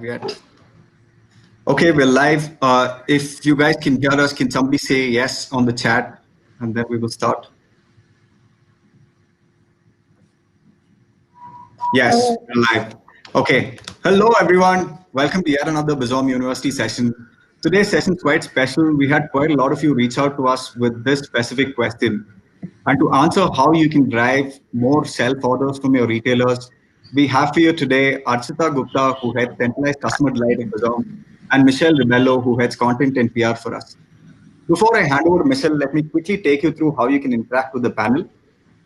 yet. Okay, we're live. If you guys can hear us, can somebody say yes on the chat, and then we will start. Yes, we're live. Okay. Hello, everyone. Welcome to yet another Bizom University session. Today's session is quite special. We had quite a lot of you reach out to us with this specific question. And to answer how you can drive more self-orders from your retailers, we have for you today Archita Gupta, who heads centralized customer delight at Bizom, and Michelle Ribello, who heads content and PR for us. Before I hand over to Michelle, let me quickly take you through how you can interact with the panel.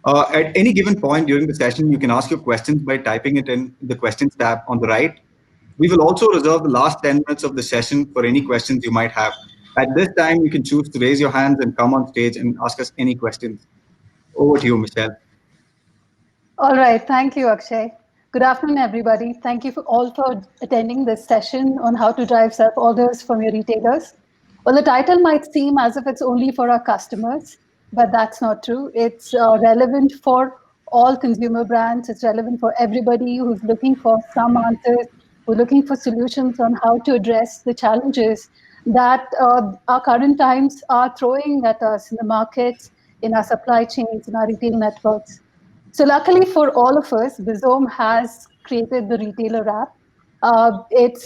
At any given point during the session, you can ask your questions by typing it in the questions tab on the right. We will also reserve the last 10 minutes of the session for any questions you might have. At this time, you can choose to raise your hands and come on stage and ask us any questions. Over to you, Michelle. All right, thank you, Akshay. Good afternoon, everybody. Thank you all for attending this session on how to drive self-orders from your retailers. Well, the title might seem as if it's only for our customers, but that's not true. It's relevant for all consumer brands. It's relevant for everybody who's looking for some answers, who's looking for solutions on how to address the challenges that our current times are throwing at us in the markets, in our supply chains, in our retail networks. So luckily for all of us, Bizom has created the retailer app. It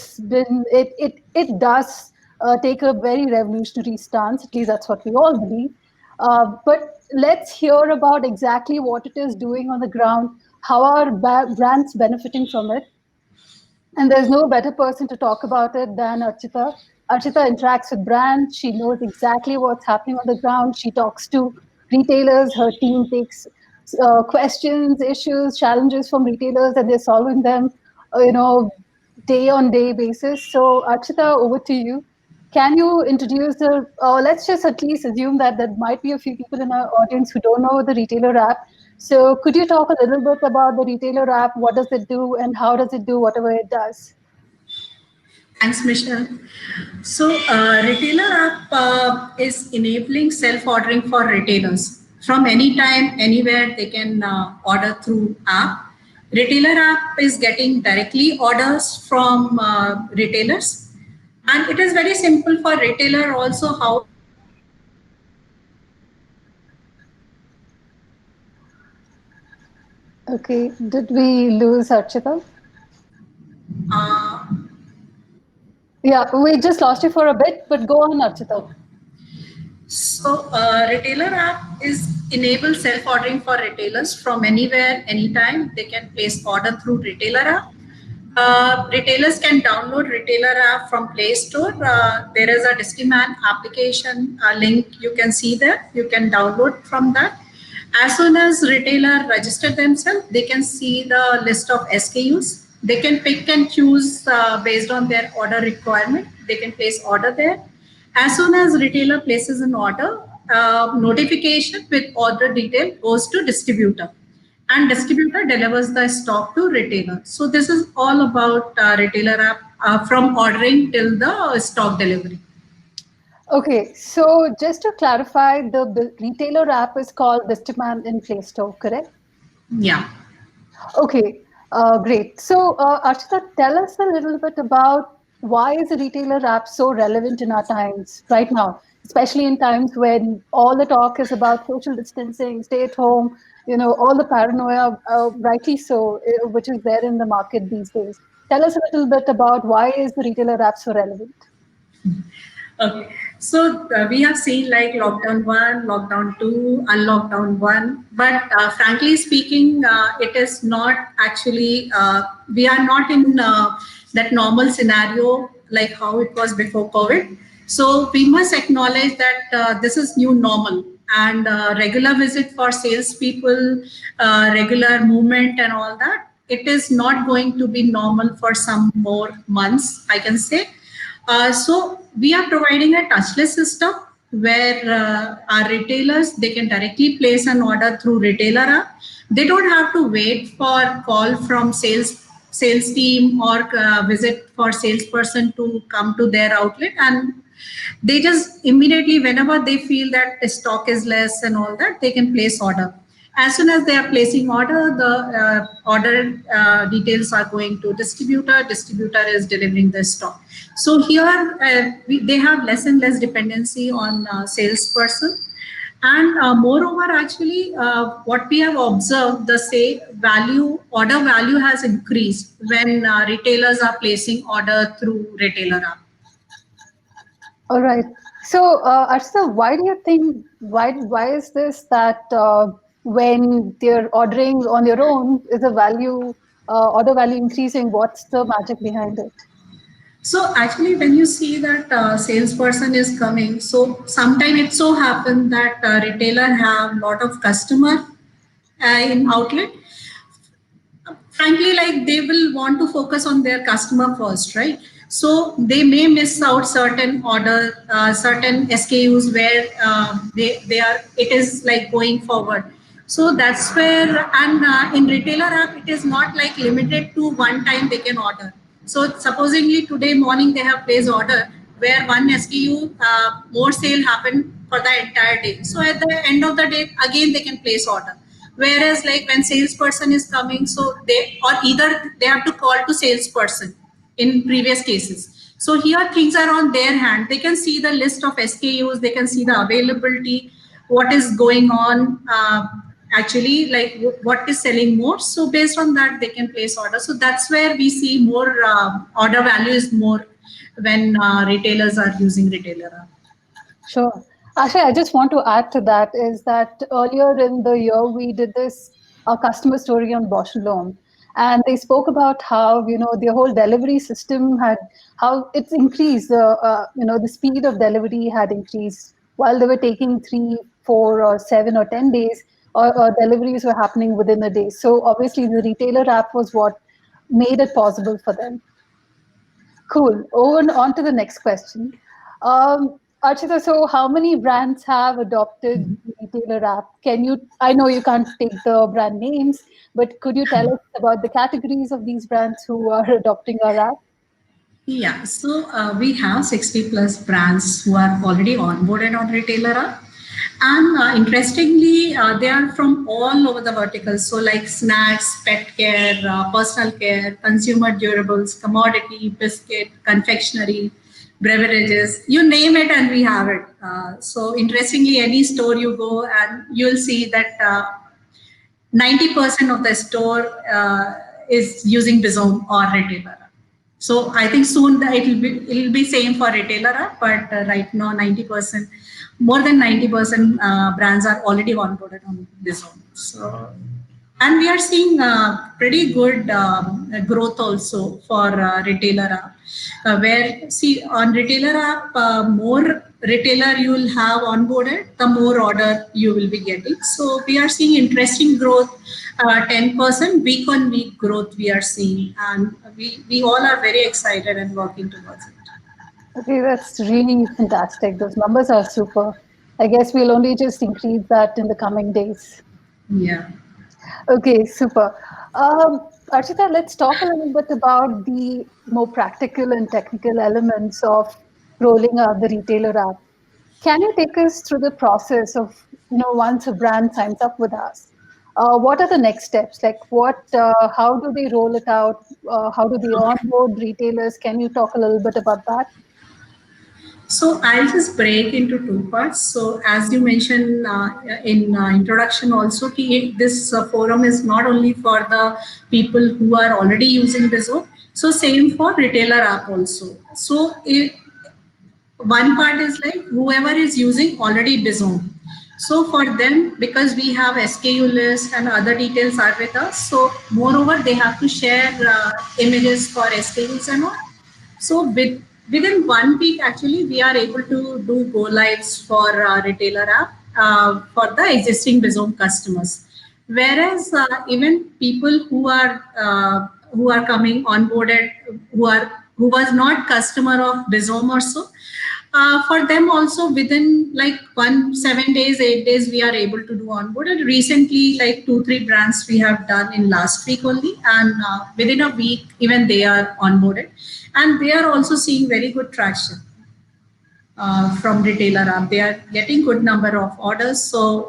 does take a very revolutionary stance. At least that's what we all believe. But let's hear about exactly what it is doing on the ground, how are brands benefiting from it. And there's no better person to talk about it than Archita. Archita interacts with brands. She knows exactly what's happening on the ground. She talks to retailers. Her team takes questions, issues, challenges from retailers, and they're solving them, day on day basis. So, Archita, over to you. Can you introduce the? Let's just at least assume that there might be a few people in our audience who don't know the retailer app. So could you talk a little bit about the retailer app? What does it do and how does it do whatever it does? Thanks, Michelle. So retailer app is enabling self-ordering for retailers. From anytime, anywhere, they can order through app. Retailer app is getting directly orders from retailers. And it is very simple for retailer also how. Okay, did we lose Archita? Yeah, we just lost you for a bit, but go on, Archita. So retailer app is enable self-ordering for retailers from anywhere, anytime. They can place order through retailer app. Retailers can download retailer app from Play Store. There is a Distiman application link you can see there. You can download from that. As soon as retailer register themselves, they can see the list of SKUs. They can pick and choose based on their order requirement. They can place order there. As soon as retailer places an order, notification with order detail goes to distributor, and distributor delivers the stock to retailer. So this is all about retailer app from ordering till the stock delivery. Okay, so just to clarify, the retailer app is called Distiman in Play Store, correct? Yeah. Okay, great. So Archita, tell us a little bit about why is the retailer app so relevant in our times right now, especially in times when all the talk is about social distancing, stay at home, all the paranoia, rightly so, which is there in the market these days. Tell us a little bit about why is the retailer app so relevant? Okay, so we have seen like lockdown 1, lockdown 2, unlockdown 1, but frankly speaking, it is not actually, we are not in that normal scenario like how it was before COVID. So we must acknowledge that this is new normal, and regular visit for salespeople, regular movement and all that, it is not going to be normal for some more months, I can say. So we are providing a touchless system where our retailers, they can directly place an order through retailer app. They don't have to wait for call from sales team or visit for salesperson to come to their outlet, and they just immediately, whenever they feel that the stock is less and all that, they can place order. As soon as they are placing order, the order details are going to distributor. Distributor is delivering the stock. So here they have less and less dependency on salesperson. And moreover, actually, what we have observed, the say order value has increased when retailers are placing order through retailer app. All right. So, Archita, why do you think why is this that when they're ordering on their own, is the value order value increasing? What's the magic behind it? So actually, when you see that salesperson is coming, so sometimes it so happen that retailer have lot of customer in outlet. Frankly, like they will want to focus on their customer first, right? So they may miss out certain order, certain SKUs where they are. It is like going forward. So that's where, and in retailer app, it is not like limited to one time they can order. So supposingly today morning they have placed order where one SKU more sale happened for the entire day. So at the end of the day, again they can place order. Whereas like when salesperson is coming, so they or either they have to call to salesperson in previous cases. So here things are on their hand. They can see the list of SKUs, they can see the availability, what is going on, actually like what is selling more. So based on that, they can place order. So that's where we see more order value is more when retailers are using retailer app. Sure. Actually, I just want to add to that is that earlier in the year we did this customer story on Bosch and Lomb, and they spoke about how the whole delivery system had how it's increased. The speed of delivery had increased while they were taking 3, 4, or 7 or 10 days. Or deliveries were happening within a day. So obviously, the retailer app was what made it possible for them. Cool. Over on to the next question. Archita, so how many brands have adopted the retailer app? I know you can't take the brand names, but could you tell us about the categories of these brands who are adopting our app? Yeah, so we have 60 plus brands who are already onboarded on retailer app. And interestingly, they are from all over the verticals. So like snacks, pet care, personal care, consumer durables, commodity, biscuit, confectionery, beverages, you name it and we have it. So interestingly, any store you go and you'll see that 90% of the store is using Bizom or retailer. So I think soon it'll be same for retailer, but right now 90%, more than 90% brands are already onboarded on Bizom. So and we are seeing pretty good growth also for retailer app, where see on retailer app, more retailer you will have onboarded, the more order you will be getting. So we are seeing interesting growth, 10% week on week growth we are seeing, and we all are very excited and working towards it. Okay, that's really fantastic. Those numbers are super. I guess we'll only just increase that in the coming days. Yeah. Okay, super. Archita, let's talk a little bit about the more practical and technical elements of rolling out the retailer app. Can you take us through the process of, once a brand signs up with us? What are the next steps? Like how do they roll it out? How do they onboard retailers? Can you talk a little bit about that? So I'll just break into two parts. So as you mentioned in introduction also, this forum is not only for the people who are already using Bizo. So same for retailer app also. So one part is like whoever is using already Bizom. So for them, because we have SKU list and other details are with us, so moreover they have to share images for SKUs and all. So within 1 week, actually, we are able to do go lives for retailer app for the existing Bizom customers. Whereas even people who are coming onboarded, who was not customer of Bizom or so, for them also within like 7 days, 8 days, we are able to do onboard. And recently, like 2, 3 brands we have done in last week only, and within a week, even they are onboarded, and they are also seeing very good traction. from retailer app. They are getting good number of orders, so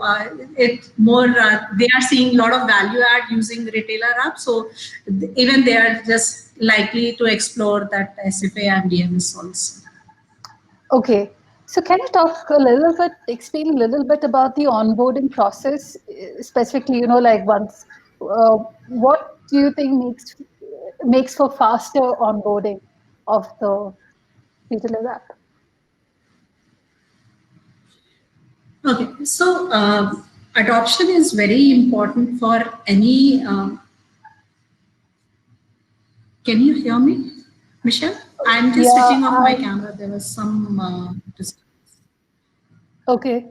it more they are seeing a lot of value add using retailer app. So even they are just likely to explore that SFA and DMS also. Okay. So can you talk a little bit, explain a little bit about the onboarding process, specifically, like once, what do you think makes for faster onboarding of the retailer app? Okay, so adoption is very important for any. Can you hear me, Michelle? I'm just Yeah, switching off my camera. There was some okay.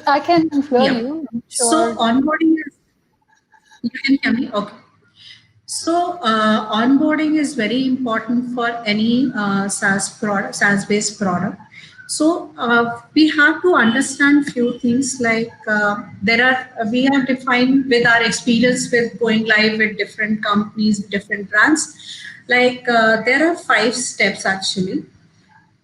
I can hear yeah. you. I'm So sure. onboarding is, you can hear me? Okay. So onboarding is very important for any SaaS-based product. So we have to understand few things like we have defined with our experience with going live with different companies, different brands. Like there are 5 steps actually.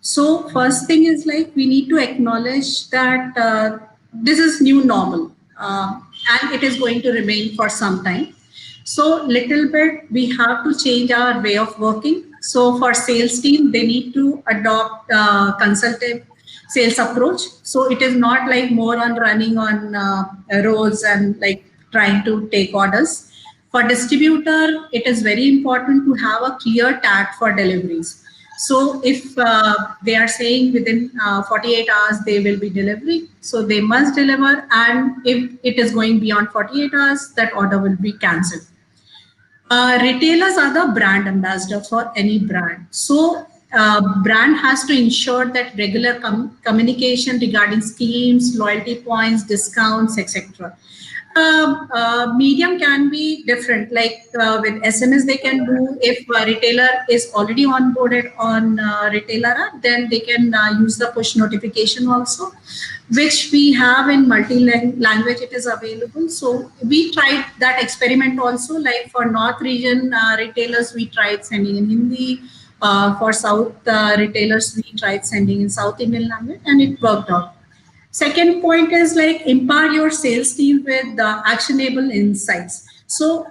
So first thing is like we need to acknowledge that this is new normal and it is going to remain for some time. So little bit we have to change our way of working. So for sales team, they need to adopt consultative sales approach. So it is not like more on running on roads and like trying to take orders. For distributor, it is very important to have a clear tag for deliveries. So if they are saying within 48 hours they will be delivering, so they must deliver. And if it is going beyond 48 hours, that order will be cancelled. Retailers are the brand ambassador for any brand. So brand has to ensure that regular communication regarding schemes, loyalty points, discounts, etc. Medium can be different. Like with SMS, they can do if a retailer is already onboarded on retailer app, then they can use the push notification also, which we have in multi-language. It is available. So we tried that experiment also. Like for North region retailers, we tried sending in Hindi. For South retailers, we tried sending in South Indian language, and it worked out. Second point is like empower your sales team with actionable insights. So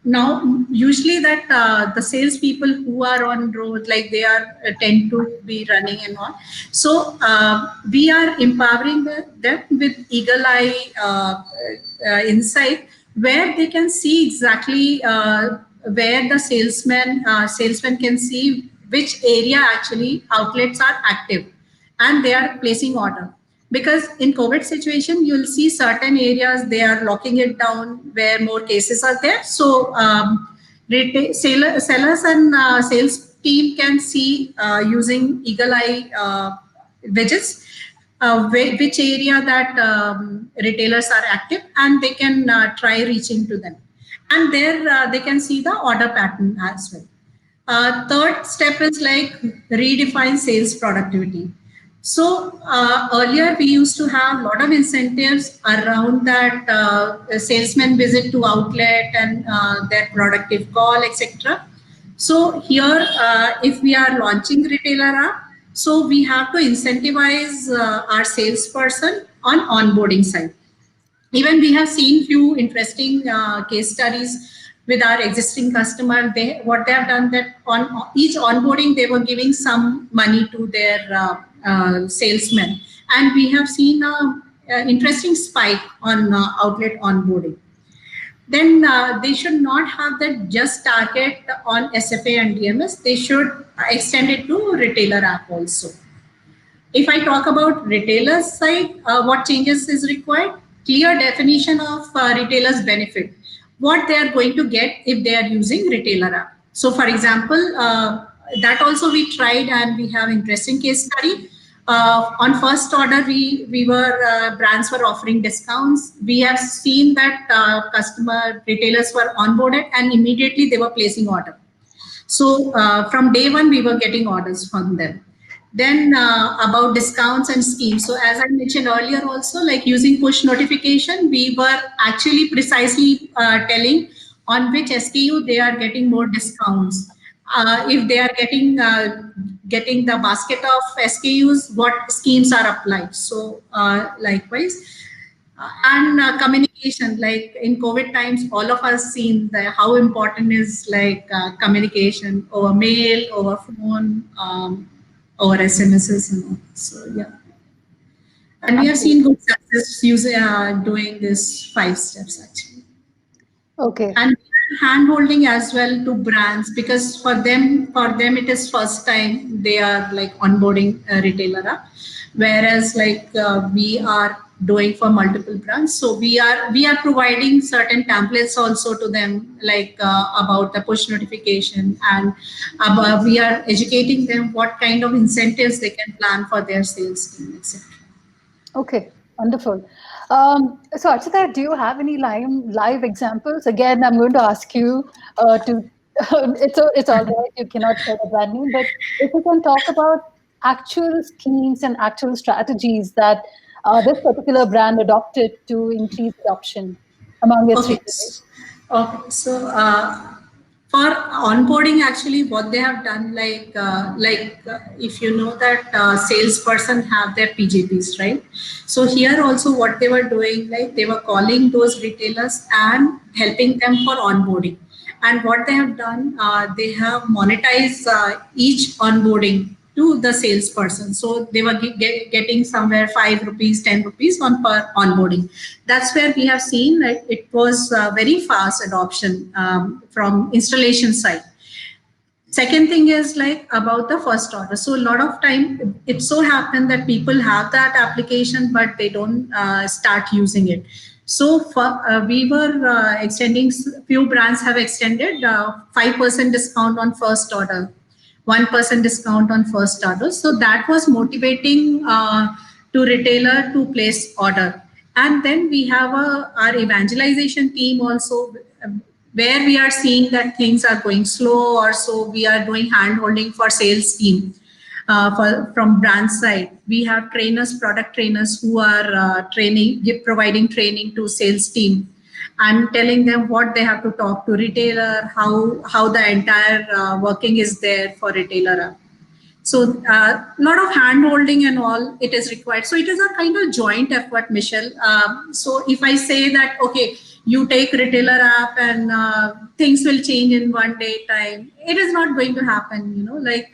now usually that the sales people who are on road, like they are tend to be running and all. So we are empowering them with eagle eye insight, where they can see exactly where the salesman can see which area actually outlets are active and they are placing order. Because in COVID situation, you'll see certain areas they are locking it down where more cases are there. So sellers and sales team can see using eagle eye widgets which area that retailers are active, and they can try reaching to them, and there they can see the order pattern as well. Third step is like redefine sales productivity. So earlier we used to have a lot of incentives around that salesman visit to outlet and their productive call, etc. So here, if we are launching retailer app, so we have to incentivize our salesperson on onboarding side. Even we have seen few interesting case studies with our existing customer. What they have done, that on each onboarding they were giving some money to their salesmen, and we have seen a interesting spike on outlet onboarding. Then they should not have that just target on SFA and DMS. They should extend it to retailer app also. If I talk about retailers side, what changes is required? Clear definition of retailers benefit, what they are going to get if they are using retailer app. So for example, that also we tried, and we have interesting case study. On first order, we were brands were offering discounts. We have seen that customer retailers were onboarded and immediately they were placing order. So from day one, we were getting orders from them. Then about discounts and schemes. So as I mentioned earlier also, like using push notification, we were actually precisely telling on which SKU they are getting more discounts. If they are getting getting the basket of SKUs, what schemes are applied. So likewise, and communication, like in COVID times, all of us seen that how important is like communication over mail, over phone, over SMSs and all. So yeah, and we have seen good success using doing this 5 steps actually. Okay. And hand holding as well to brands, because for them it is first time they are like onboarding a retailer app, whereas like we are doing for multiple brands. So we are providing certain templates also to them, like about the push notification, and we are educating them what kind of incentives they can plan for their sales team, etc. Okay, wonderful. So, Archita, do you have any live examples? Again, I'm going to ask you to. It's all right. You cannot share the brand name, but if you can talk about actual schemes and actual strategies that this particular brand adopted to increase adoption among its Okay. retailers. Okay. So for onboarding, actually, what they have done, if you know that salesperson have their PJPs, right? So here also, what they were doing, like they were calling those retailers and helping them for onboarding. And what they have done, they have monetized each onboarding to the salesperson. So they were getting somewhere 5 rupees, 10 rupees on per onboarding. That's where we have seen that it was very fast adoption from installation side. Second thing is like about the first order. So a lot of time it so happened that people have that application, but they don't start using it. So we were extending, few brands have extended 5% discount on first order, 1% discount on first order. So that was motivating to retailer to place order. And then we have our evangelization team also, where we are seeing that things are going slow, or so we are doing hand holding for sales team. From brand side, we have trainers, product trainers who are providing training to sales team and telling them what they have to talk to retailer, how the entire working is there for retailer. So a lot of hand holding and all it is required. So it is a kind of joint effort, Michelle. So if I say that, okay, you take retailer app and things will change in one day time, it is not going to happen. You know, like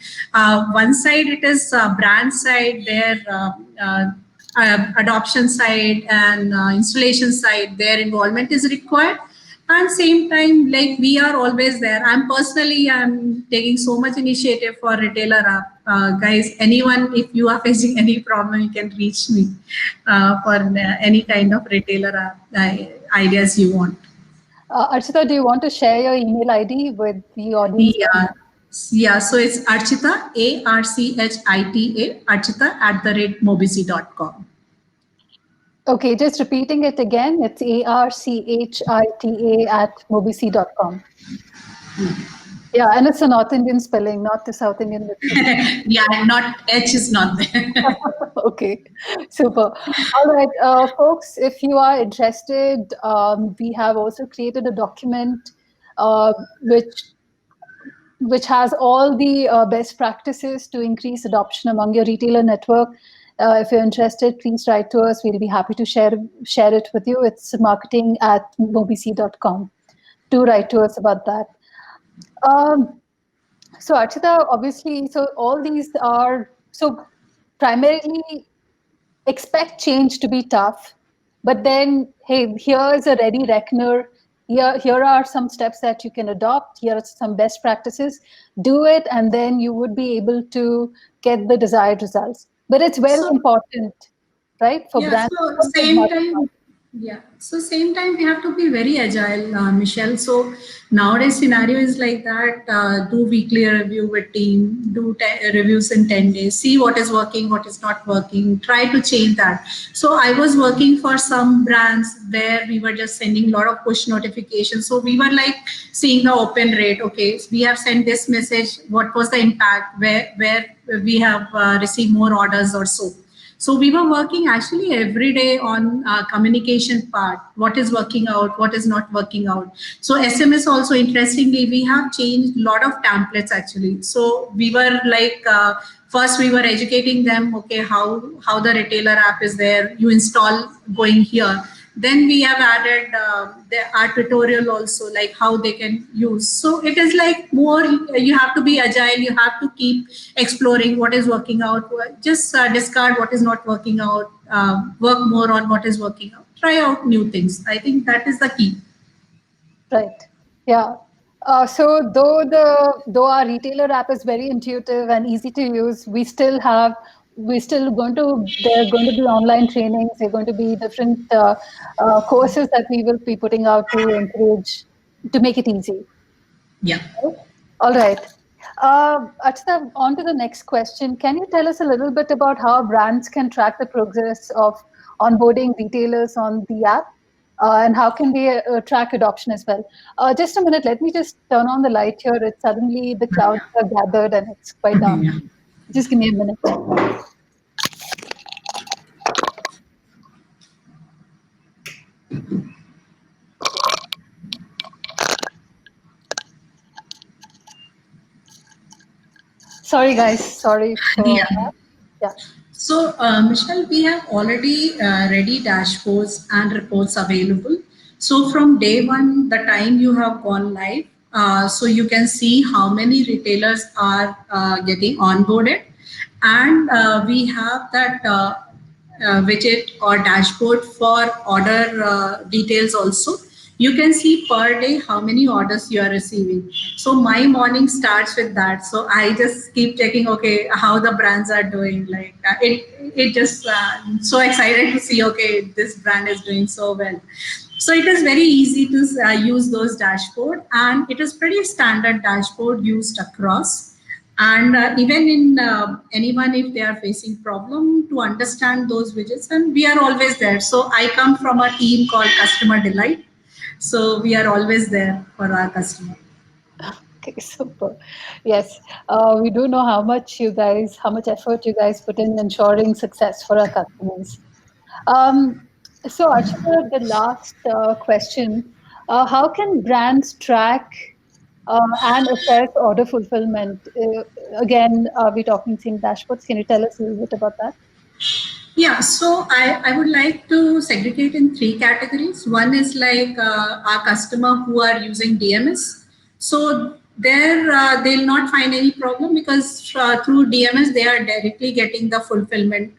one side it is brand side, their adoption side and installation side, their involvement is required. And same time, like we are always there. I'm taking so much initiative for retailer app. Guys, anyone, if you are facing any problem, you can reach me for any kind of retailer app ideas you want. Archita, do you want to share your email ID with the audience? Yeah. So it's Archita, ARCHITA, Archita@mobisy.com. Okay, just repeating it again. It's ARCHITA@mobisy.com. Yeah, and it's a North Indian spelling, not the South Indian. Yeah, not H is not there. Okay, super. All right, folks, if you are interested, we have also created a document which has all the best practices to increase adoption among your retailer network. If you're interested, please write to us. We'll be happy to share it with you. It's marketing@mobisy.com. Do write to us about that. So Archita, obviously, so all these are, so primarily expect change to be tough, but then, hey, here's a ready reckoner. Here are some steps that you can adopt. Here are some best practices. Do it, and then you would be able to get the desired results. But it's very important, right? For brands. So same time we have to be very agile, Michelle. So nowadays scenario is like that. Do weekly review with team. Do reviews in 10 days. See what is working, what is not working. Try to change that. So I was working for some brands where we were just sending a lot of push notifications. So we were like seeing the open rate. Okay, we have sent this message. What was the impact? Where we have received more orders or so. So we were working actually every day on communication part, what is working out, what is not working out. So SMS also, interestingly, we have changed a lot of templates actually. So we were like, first we were educating them, okay, how the retailer app is there, you install going here. Then we have added our tutorial also, like how they can use. So it is like more, you have to be agile, you have to keep exploring what is working out, just discard what is not working out, work more on what is working out, try out new things. I think that is the key. Right. Yeah. So though our retailer app is very intuitive and easy to use, we're still going to there are going to be online trainings. There are going to be different courses that we will be putting out to encourage to make it easy. Yeah. All right. Achita, on to the next question. Can you tell us a little bit about how brands can track the progress of onboarding retailers on the app? And how can they track adoption as well? Just a minute, let me just turn on the light here. It's suddenly the clouds are gathered and it's quite dark. Yeah. Just give me a minute. Sorry, guys. Sorry for Yeah. that. Yeah. So, Michelle, we have already ready dashboards and reports available. So, from day one, the time you have gone live, so you can see how many retailers are getting onboarded, and we have that widget or dashboard for order details also. You can see per day how many orders you are receiving. So my morning starts with that. So I just keep checking, okay, how the brands are doing. Like it just so excited to see, okay, this brand is doing so well. So it is very easy to use those dashboard, and it is pretty standard dashboard used across. And even in anyone, if they are facing problem, to understand those widgets, and we are always there. So I come from a team called Customer Delight, so we are always there for our customer. Okay, super. Yes, we do know how much effort you guys put in ensuring success for our customers. Um, so, Archana, the last question, how can brands track and assess order fulfillment? Again, we're talking same dashboards. Can you tell us a little bit about that? Yeah, so I would like to segregate in three categories. One is like our customer who are using DMS. So there they'll not find any problem because through DMS they are directly getting the fulfillment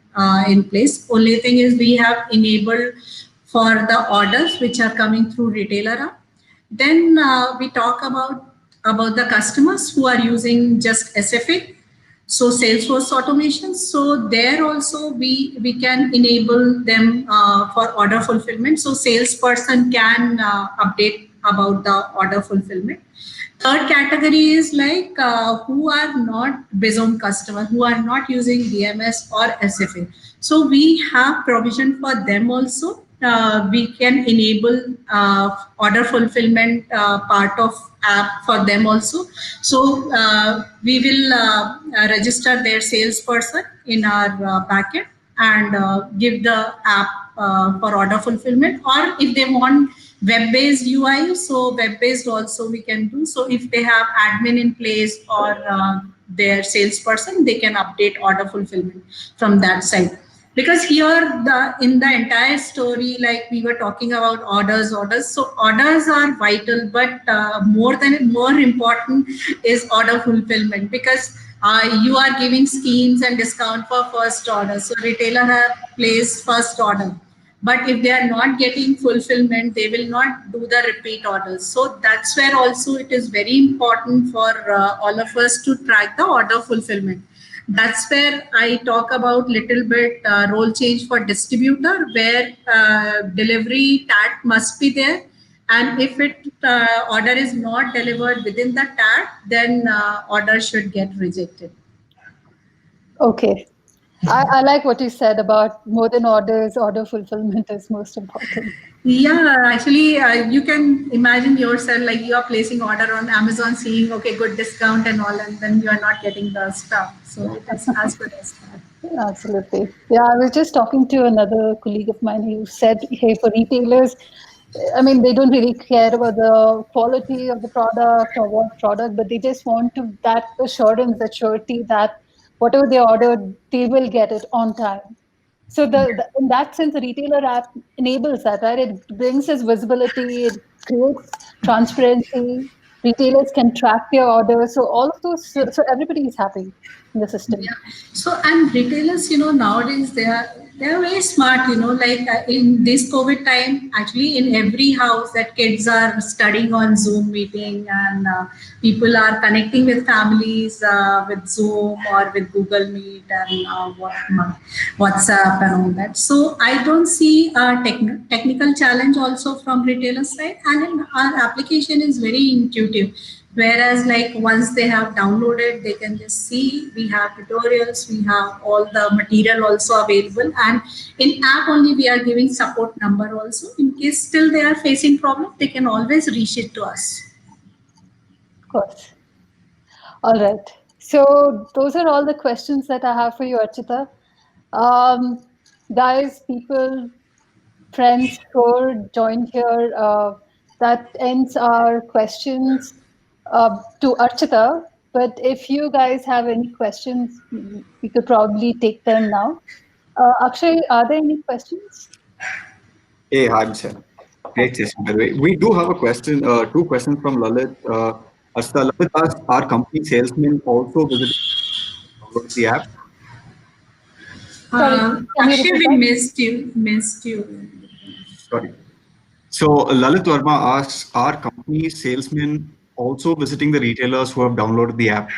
in place. Only thing is we have enabled for the orders which are coming through retailer app. Then we talk about the customers who are using just SFA, so Salesforce automation. So there also we can enable them for order fulfillment. So salesperson can update about the order fulfillment. Third category is like who are not Bizom customers, who are not using DMS or SFA. So we have provision for them also. We can enable order fulfillment part of app for them also. So we will register their salesperson in our backend and give the app for order fulfillment, or if they want web-based UI, so web-based also we can do. So if they have admin in place or their salesperson, they can update order fulfillment from that side. Because here in the entire story, like we were talking about orders, so orders are vital, but more important is order fulfillment, because you are giving schemes and discount for first order, so retailer have placed first order, but if they are not getting fulfillment, they will not do the repeat orders. So that's where also it is very important for all of us to track the order fulfillment. That's where I talk about little bit role change for distributor, where delivery tag must be there, and if it order is not delivered within the tag, then order should get rejected. Okay. I like what you said about more than orders, order fulfillment is most important. Yeah, actually, you can imagine yourself like you are placing order on Amazon, seeing okay, good discount and all, and then you are not getting the stuff. So it is as good as that. Absolutely. Yeah, I was just talking to another colleague of mine who said, hey, for retailers, I mean, they don't really care about the quality of the product or what product, but they just want to that assurance, that surety that whatever they ordered, they will get it on time. So in that sense, the retailer app enables that, right? It brings us visibility, it creates transparency. Retailers can track their orders, so all of those, so everybody is happy in the system. Yeah. So and retailers, nowadays they are very smart. Like in this COVID time, actually in every house that kids are studying on Zoom meeting, and people are connecting with families with Zoom or with Google Meet and WhatsApp and all that. So I don't see a technical challenge also from retailer side, and in our application is very intuitive. Whereas, like once they have downloaded, they can just see. We have tutorials, we have all the material also available, and in app only we are giving support number also. In case still they are facing problem, they can always reach it to us. Of course. All right. So those are all the questions that I have for you, Archita. Um, guys, people, friends who are joined here, that ends our questions to Archita. But if you guys have any questions, we could probably take them now. Akshay, are there any questions? Hey, hi, Michelle. Hi. Great session, by the way. We do have a question, two questions from Lalit. Asta, Lalit asked, are company salesmen also visiting the app? Sorry, can you Akshay, repeat we that? missed you. Sorry. So Lalit Verma asks, are company salesmen also visiting the retailers who have downloaded the app?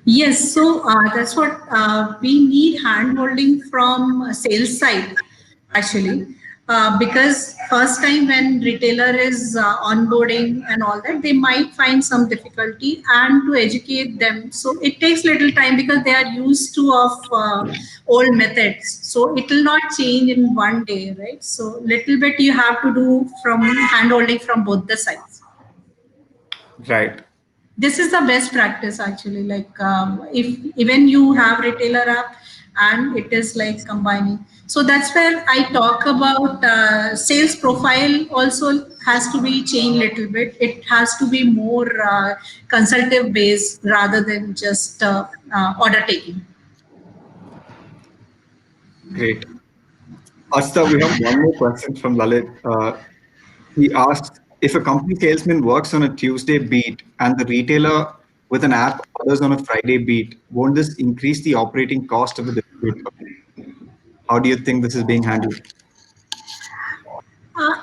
Yes, so that's what we need hand holding from sales side actually. Because first time when retailer is onboarding and all that, they might find some difficulty, and to educate them, so it takes little time because they are used to of old methods, so it will not change in one day, right? So little bit you have to do from hand holding from both the sides. Right. This is the best practice actually, like if even you have retailer app and it is like combining, so that's where I talk about sales profile also has to be changed little bit. It has to be more consultative based rather than just order taking. Great. Asta, we have one more question from Lalit. He asks, if a company salesman works on a Tuesday beat and the retailer with an app orders on a Friday beat, won't this increase the operating cost of the distributor? How do you think this is being handled?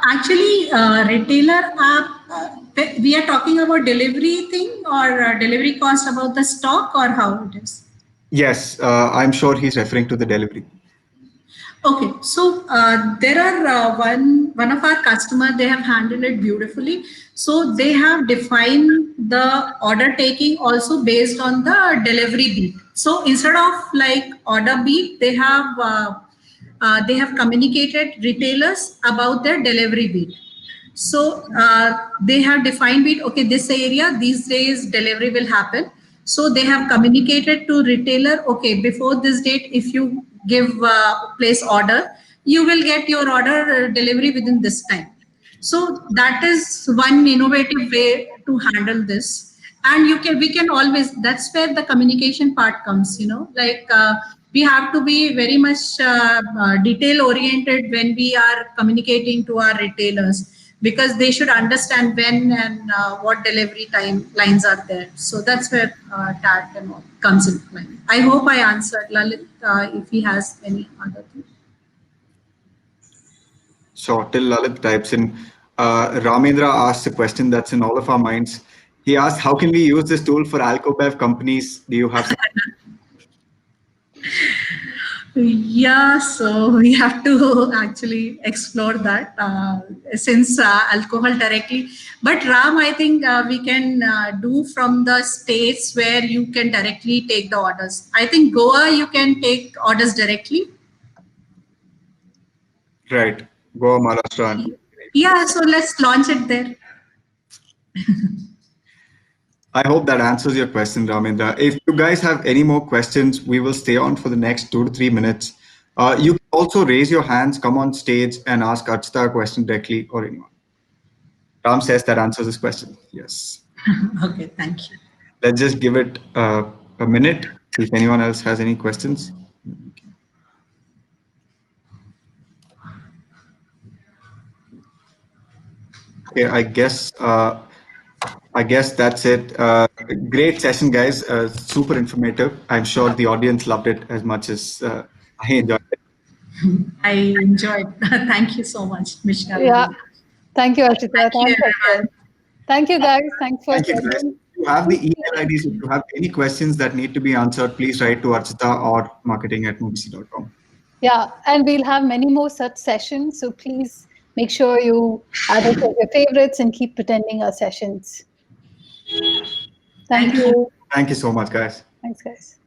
Actually, retailer app, we are talking about delivery thing or delivery cost about the stock or how it is. Yes, I'm sure he's referring to the delivery. Okay, so there are one of our customer, they have handled it beautifully. So they have defined the order taking also based on the delivery beat. So instead of like order beat, they have communicated retailers about their delivery beat. So they have defined it, okay, this area, these days delivery will happen. So they have communicated to retailer, okay, before this date, if you give place order, you will get your order delivery within this time. So that is one innovative way to handle this. And we can always, that's where the communication part comes, like we have to be very much detail oriented when we are communicating to our retailers, because they should understand when and what delivery time lines are there. So that's where TAT and all comes into play. I hope I answered Lalit if he has any other thing. So till Lalit types in, Ramendra asks a question that's in all of our minds. He asked, how can we use this tool for Alcobev companies? Do you have some? Yeah, so we have to actually explore that since alcohol directly. But Ram, I think we can do from the states where you can directly take the orders. I think Goa, you can take orders directly. Right. Goa, Maharashtra. And Yeah, so let's launch it there. I hope that answers your question, Ramendra. If you guys have any more questions, we will stay on for the next 2 to 3 minutes. You can also raise your hands, come on stage, and ask Archita a question directly or anyone. Ram says that answers his question. Yes. Okay, thank you. Let's just give it a minute. See if anyone else has any questions. Okay, I guess that's it. Great session, guys. Super informative. I'm sure the audience loved it as much as I enjoyed it. I enjoyed. Thank you so much, Mishka. Yeah. Thank you, Archita. Thank you, Thanks, everyone. Akshay. Thank you, guys. Thanks for Thank you, guys. sharing. If you have the email IDs, if you have any questions that need to be answered, please write to Archita or marketing@moviesi.com. Yeah, and we'll have many more such sessions. So please make sure you add us as your favorites and keep attending our sessions. Thank Thank you. you. Thank you so much, guys. Thanks, guys.